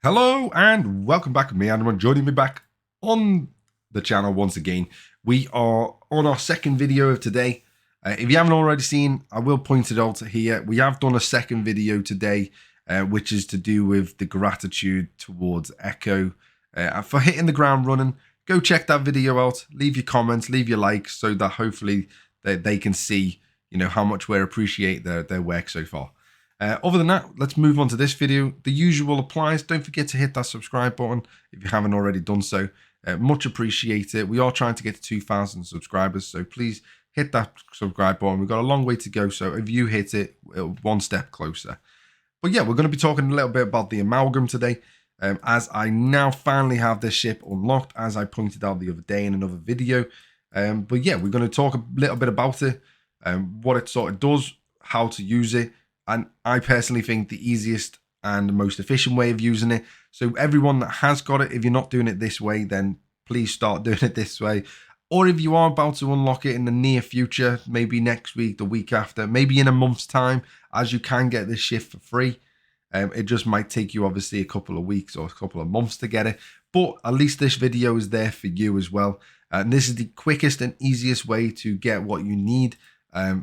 Hello and welcome back with me, Adam. Joining me back on the channel once again. We are on our second video of today. If you haven't already seen, I will point it out here. We have done a second video today, which is to do with the gratitude towards Echo for hitting the ground running. Go check that video out. Leave your comments, leave your likes, so that hopefully they can see, how much we appreciate their work so far. Other than that, let's move on to this video. The usual applies. Don't forget to hit that subscribe button if you haven't already done so. Much appreciated. We are trying to get to 2,000 subscribers, so please hit that subscribe button. We've got a long way to go, so if you hit it, one step closer. But yeah, we're going to be talking a little bit about the Amalgam today, as I now finally have this ship unlocked, as I pointed out the other day in another video. But yeah, we're going to talk a little bit about it, what it sort of does, how to use it. And I personally think the easiest and most efficient way of using it. So everyone that has got it, if you're not doing it this way, then please start doing it this way. Or if you are about to unlock it in the near future, maybe next week, the week after, maybe in a month's time, as you can get this shift for free. It just might take you obviously a couple of weeks or a couple of months to get it. But at least this video is there for you as well. And this is the quickest and easiest way to get what you need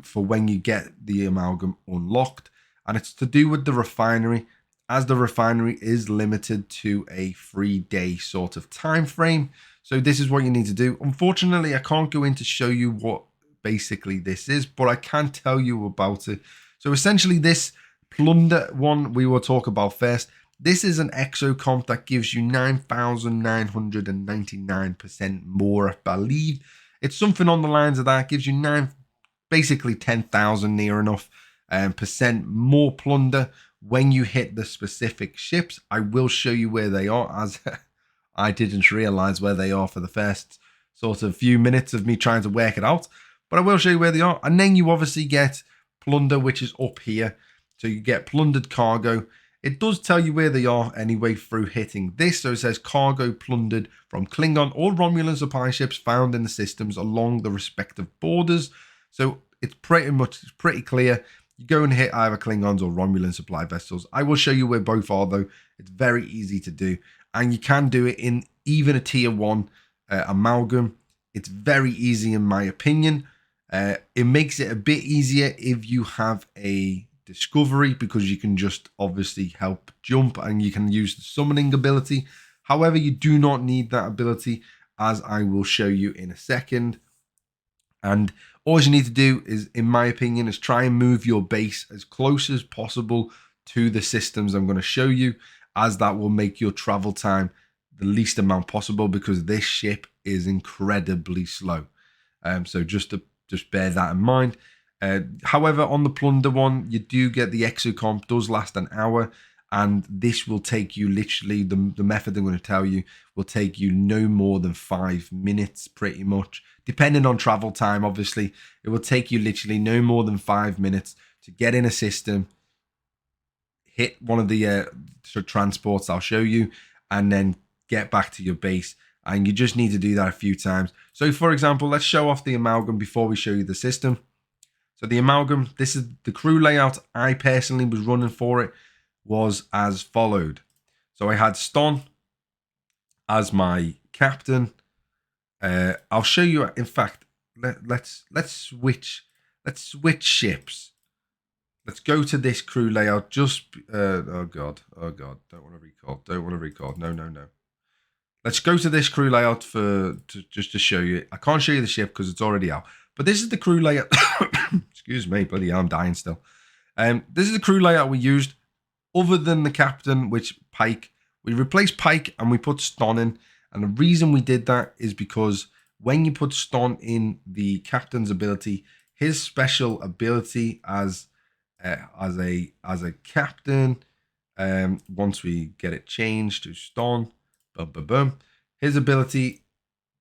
for when you get the Amalgam unlocked. And it's to do with the refinery, as the refinery is limited to a 3-day sort of time frame. So this is what you need to do. Unfortunately, I can't go in to show you what basically this is, but I can tell you about it. So essentially this plunder one we will talk about first. This is an exocomp that gives you 9,999% more, I believe. It's something on the lines of that. It gives you basically 10,000 near enough. Percent more plunder when you hit the specific ships. I will show you where they are, as I didn't realize where they are for the first sort of few minutes of me trying to work it out, but I will show you where they are. And then you obviously get plunder, which is up here. So you get plundered cargo. It does tell you where they are anyway through hitting this. So it says cargo plundered from Klingon or Romulan supply ships found in the systems along the respective borders. So it's pretty clear. You go and hit either Klingons or Romulan supply vessels. I will show you where both are, though. It's very easy to do. And you can do it in even a tier 1 Amalgam. It's very easy in my opinion. It makes it a bit easier if you have a discovery, because you can just obviously help jump and you can use the summoning ability. However, you do not need that ability, as I will show you in a second. And all you need to do is, in my opinion, is try and move your base as close as possible to the systems I'm going to show you, as that will make your travel time the least amount possible, because this ship is incredibly slow. So just bear that in mind. However, on the plunder one, you do get the exocomp, does last an hour. And this will take you literally, the method I'm going to tell you will take you no more than 5 minutes, pretty much. Depending on travel time, obviously, it will take you literally no more than 5 minutes to get in a system, hit one of the transports I'll show you, and then get back to your base. And you just need to do that a few times. So, for example, let's show off the Amalgam before we show you the system. So the Amalgam, this is the crew layout I personally was running for it, was as followed. So I had Ston as my captain. I'll show you. In fact, let's switch ships. Let's go to this crew layout. Just oh god, don't want to record. No. Let's go to this crew layout just to show you. I can't show you the ship because it's already out. But this is the crew layout. Excuse me, bloody hell, I'm dying still. This is the crew layout we used. Other than the captain, which Pike, we replaced Pike and we put Ston in. And the reason we did that is because when you put Ston in the captain's ability, his special ability as a captain, once we get it changed to Ston, his ability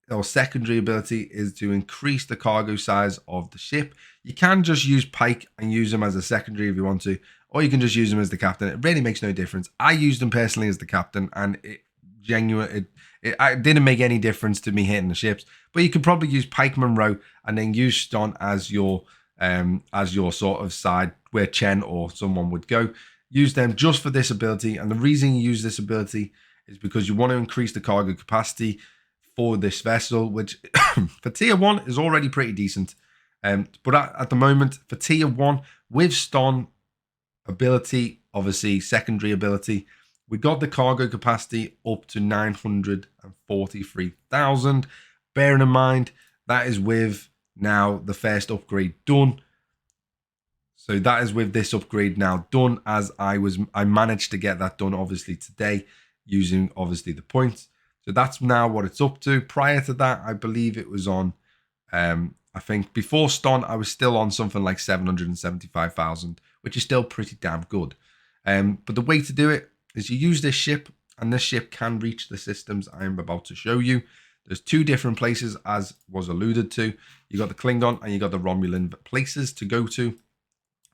or secondary ability is to increase the cargo size of the ship. You can just use Pike and use him as a secondary if you want to, or you can just use him as the captain. It really makes no difference. I used him personally as the captain, and it didn't make any difference to me hitting the ships. But you could probably use Pike Monroe and then use Ston as your sort of side where Chen or someone would go. use them just for this ability. And the reason you use this ability is because you want to increase the cargo capacity for this vessel, which for tier 1 is already pretty decent. But at the moment, for tier 1, with Ston ability, obviously secondary ability, we got the cargo capacity up to 943,000. Bearing in mind, that is with now the first upgrade done. So that is with this upgrade now done, as I managed to get that done obviously today using obviously the points. So that's now what it's up to. Prior to that, I believe it was on, I think before Ston, I was still on something like 775,000, which is still pretty damn good. But the way to do it is you use this ship, and this ship can reach the systems I'm about to show you. There's 2 different places, as was alluded to. You got the Klingon and you got the Romulan places to go to.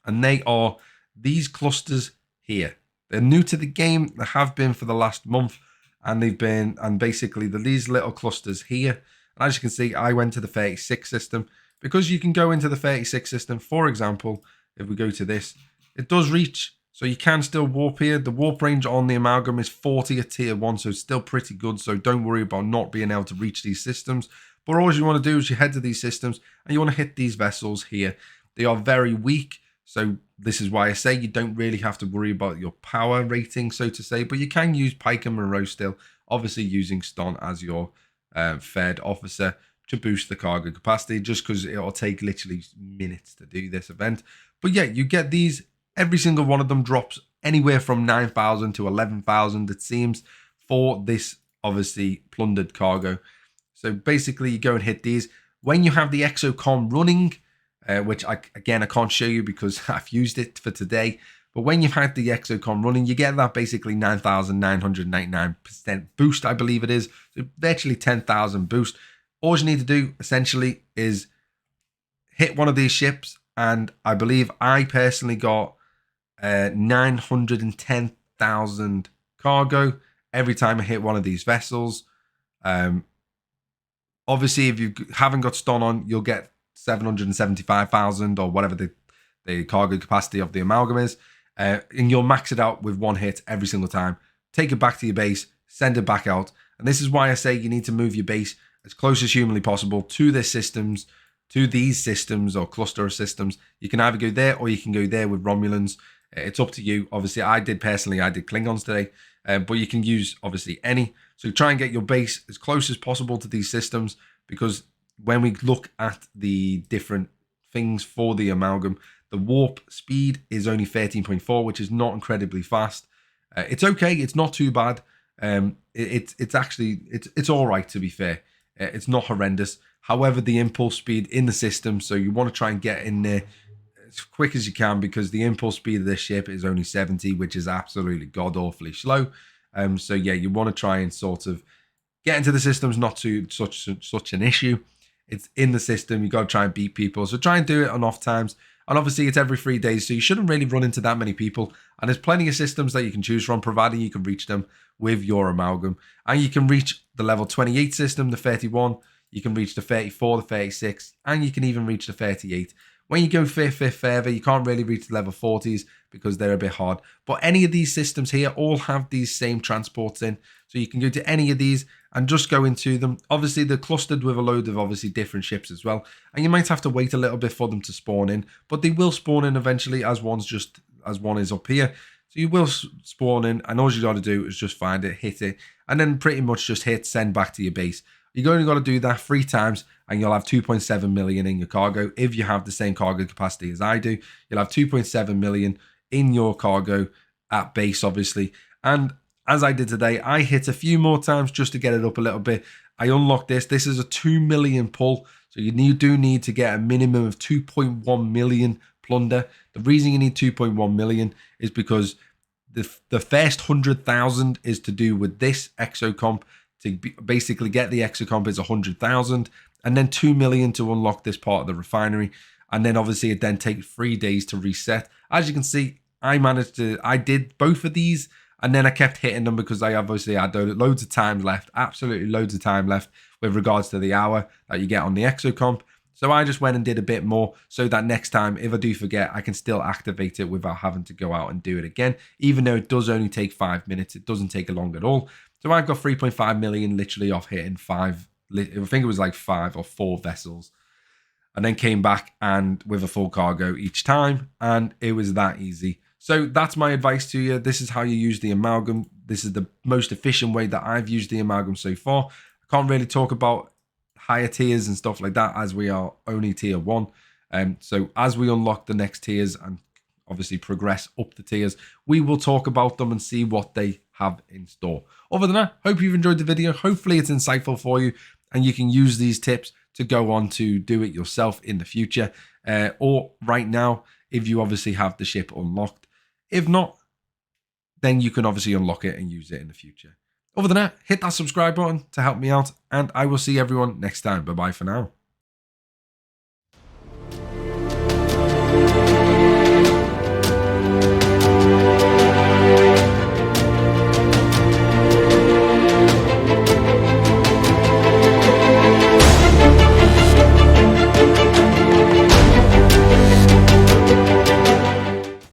And they are these clusters here. They're new to the game. They have been for the last month. And basically these little clusters here. And as you can see, I went to the 36 system because you can go into the 36 system. For example, if we go to this, it does reach. So you can still warp here. The warp range on the Amalgam is 40 at tier 1. So it's still pretty good. So don't worry about not being able to reach these systems. But all you want to do is you head to these systems and you want to hit these vessels here. They are very weak. So this is why I say you don't really have to worry about your power rating, so to say, but you can use Pike and Monroe still, obviously using Ston as your third officer to boost the cargo capacity, just because it'll take literally minutes to do this event. But yeah, you get these, every single one of them drops anywhere from 9,000 to 11,000, it seems, for this obviously plundered cargo. So basically you go and hit these. When you have the exocom running, which I can't show you because I've used it for today. But when you've had the exocom running, you get that basically 9,999% boost, I believe it is. So virtually 10,000 boost. All you need to do essentially is hit one of these ships. And I believe I personally got 910,000 cargo every time I hit one of these vessels. Obviously, if you haven't got Ston on, you'll get 775,000 or whatever the cargo capacity of the Amalgam is, and you'll max it out with one hit every single time. Take it back to your base, send it back out, and this is why I say you need to move your base as close as humanly possible to these systems or cluster of systems. You can either go there or you can go there with Romulans. It's up to you. Obviously, I did Klingons today, but you can use obviously any. So try and get your base as close as possible to these systems, because when we look at the different things for the Amalgam, the warp speed is only 13.4, which is not incredibly fast. It's okay. It's not too bad. It's all right, to be fair. It's not horrendous. However, the impulse speed in the system, so you want to try and get in there as quick as you can, because the impulse speed of this ship is only 70, which is absolutely god-awfully slow. So yeah, you want to try and sort of get into the systems, not too such an issue. It's in the system. You got to try and beat people. So try and do it on off times. And obviously it's every 3 days, so you shouldn't really run into that many people. And there's plenty of systems that you can choose from, providing you can reach them with your Amalgam. And you can reach the level 28 system, the 31. You can reach the 34, the 36, and you can even reach the 38. When you go further, you can't really reach the level 40s because they're a bit hard. But any of these systems here all have these same transports in. So you can go to any of these and just go into them. Obviously, they're clustered with a load of obviously different ships as well. And you might have to wait a little bit for them to spawn in. But they will spawn in eventually, as one is up here. So you will spawn in, and all you got to do is just find it, hit it, and then pretty much just hit send back to your base. You're only got to do that 3 times, and you'll have 2.7 million in your cargo. If you have the same cargo capacity as I do, you'll have 2.7 million in your cargo at base, obviously. And as I did today, I hit a few more times just to get it up a little bit. I unlocked this. This is a 2 million pull, so you do need to get a minimum of 2.1 million plunder. The reason you need 2.1 million is because the first 100,000 is to do with this exocomp. To basically get the exocomp is 100,000, and then 2 million to unlock this part of the refinery. And then obviously it then takes 3 days to reset. As you can see, I did both of these, and then I kept hitting them because I obviously had loads of time left, absolutely loads of time left with regards to the hour that you get on the exocomp. So I just went and did a bit more so that next time, if I do forget, I can still activate it without having to go out and do it again. Even though it does only take 5 minutes, it doesn't take long at all. So I've got 3.5 million literally off hitting I think it was like 5 or 4 vessels. And then came back and with a full cargo each time. And it was that easy. So that's my advice to you. This is how you use the Amalgam. This is the most efficient way that I've used the Amalgam so far. I can't really talk about higher tiers and stuff like that as we are only tier 1. So as we unlock the next tiers and obviously progress up the tiers, we will talk about them and see what they have in store. Other than that, hope you've enjoyed the video. Hopefully it's insightful for you and you can use these tips to go on to do it yourself in the future, or right now if you obviously have the ship unlocked. If not, then you can obviously unlock it and use it in the future. Other than that, hit that subscribe button to help me out, and I will see everyone next time. Bye bye for now.